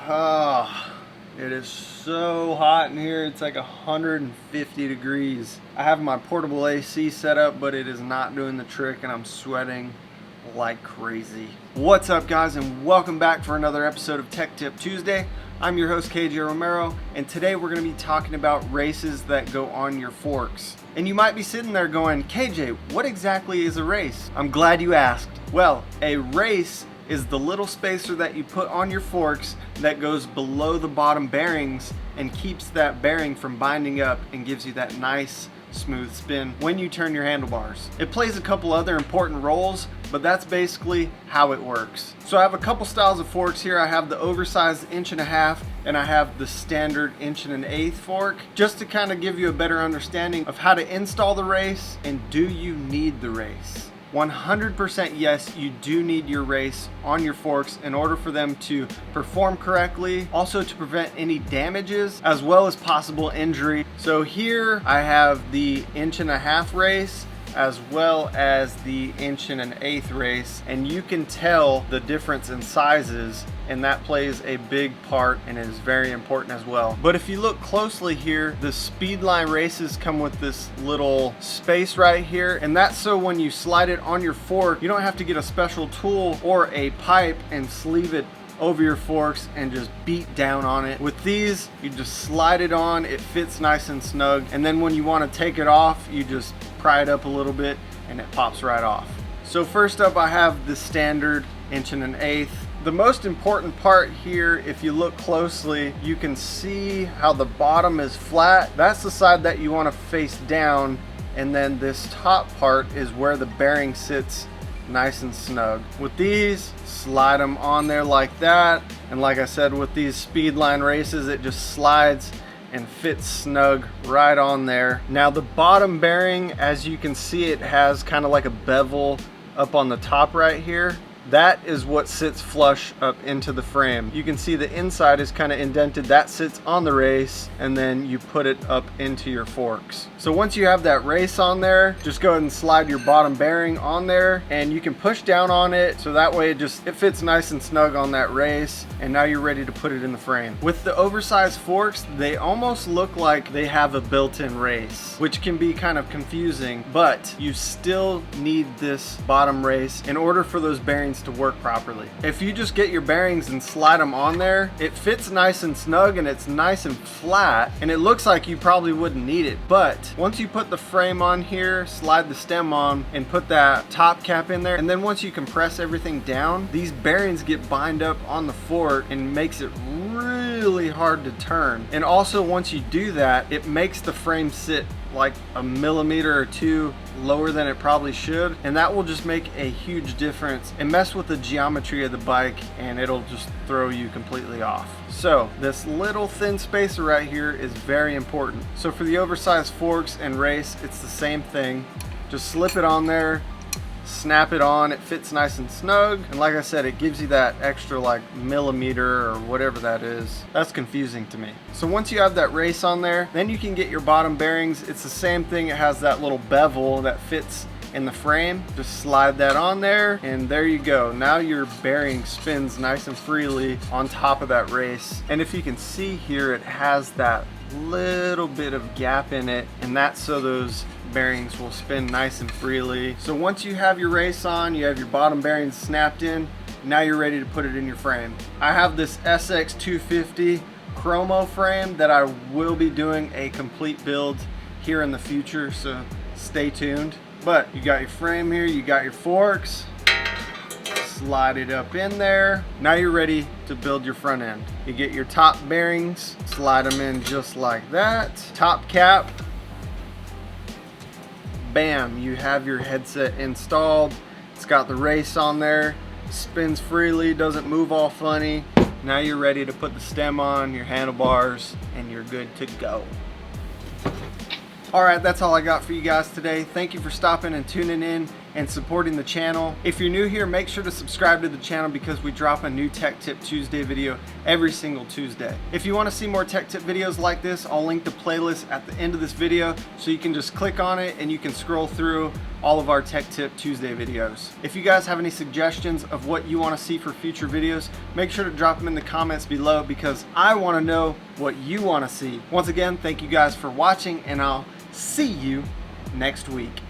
Oh, it is so hot in here. It's like 150 degrees. I have my portable AC set up, but it is not doing the trick and I'm sweating like crazy. What's up, guys, and welcome back for another episode of Tech Tip Tuesday. I'm your host, KJ Romero, and today we're going to be talking about races that go on your forks. And you might be sitting there going, KJ, what exactly is a race? I'm glad you asked. Well, a race is the little spacer that you put on your forks that goes below the bottom bearings and keeps that bearing from binding up and gives you that nice smooth spin when you turn your handlebars. It plays a couple other important roles, but that's basically how it works. So I have a couple styles of forks here. I have the oversized 1.5" and I have the standard 1 1/8" fork, just to kind of give you a better understanding of how to install the race and do you need the race. 100% yes, you do need your race on your forks in order for them to perform correctly, also to prevent any damages as well as possible injury. So here I have the 1.5" race as well as the 1 1/8" race, and you can tell the difference in sizes, and that plays a big part and is very important as well. But if you look closely here, the Speedline races come with this little space right here, and that's so when you slide it on your fork, you don't have to get a special tool or a pipe and sleeve it over your forks and just beat down on it. With these, you just slide it on, it fits nice and snug, and then when you want to take it off, you just pry it up a little bit and it pops right off. So first up, I have the standard 1 1/8". The most important part here, if you look closely, you can see how the bottom is flat. That's the side that you want to face down, and then this top part is where the bearing sits nice and snug. With these, slide them on there like that, and like I said, with these Speedline races, it just slides and fits snug right on there. Now the bottom bearing, as you can see, it has kind of like a bevel up on the top right here. That is what sits flush up into the frame. You can see the inside is kind of indented. That sits on the race, and then you put it up into your forks. So once you have that race on there, just go ahead and slide your bottom bearing on there, and you can push down on it so that way it fits nice and snug on that race, and now you're ready to put it in the frame. With the oversized forks, they almost look like they have a built-in race, which can be kind of confusing, but you still need this bottom race in order for those bearings to work properly. If you just get your bearings and slide them on there, it fits nice and snug and it's nice and flat, and it looks like you probably wouldn't need it. But once you put the frame on here, slide the stem on, and put that top cap in there, and then once you compress everything down, these bearings get bind up on the fork and makes it really hard to turn. And also, once you do that, it makes the frame sit like 1 millimeter or 2 lower than it probably should, and that will just make a huge difference and mess with the geometry of the bike, and it'll just throw you completely off. So this little thin spacer right here is very important. So for the oversized forks and race, it's the same thing. Just slip it on there, snap it on, it fits nice and snug, and like I said, it gives you that extra like millimeter or whatever that is. That's confusing to me. So once you have that race on there, then you can get your bottom bearings. It's the same thing. It has that little bevel that fits in the frame. Just slide that on there, and there you go. Now your bearing spins nice and freely on top of that race. And if you can see here, it has that little bit of gap in it, and that's so those bearings will spin nice and freely. So once you have your race on, you have your bottom bearings snapped in, now you're ready to put it in your frame. I have this SX250 chromo frame that I will be doing a complete build here in the future, so stay tuned. But you got your frame here, you got your forks, slide it up in there. Now you're ready to build your front end. You get your top bearings, slide them in just like that. Top cap, bam, you have your headset installed. It's got the race on there, spins freely, doesn't move all funny. Now you're ready to put the stem on, your handlebars, and you're good to go. All right, that's all I got for you guys today. Thank you for stopping and tuning in. and supporting the channel. If you're new here, make sure to subscribe to the channel because we drop a new Tech Tip Tuesday video every single Tuesday. If you want to see more tech tip videos like this, I'll link the playlist at the end of this video so you can just click on it and you can scroll through all of our Tech Tip Tuesday videos. If you guys have any suggestions of what you want to see for future videos, make sure to drop them in the comments below because I want to know what you want to see. Once again, thank you guys for watching and I'll see you next week.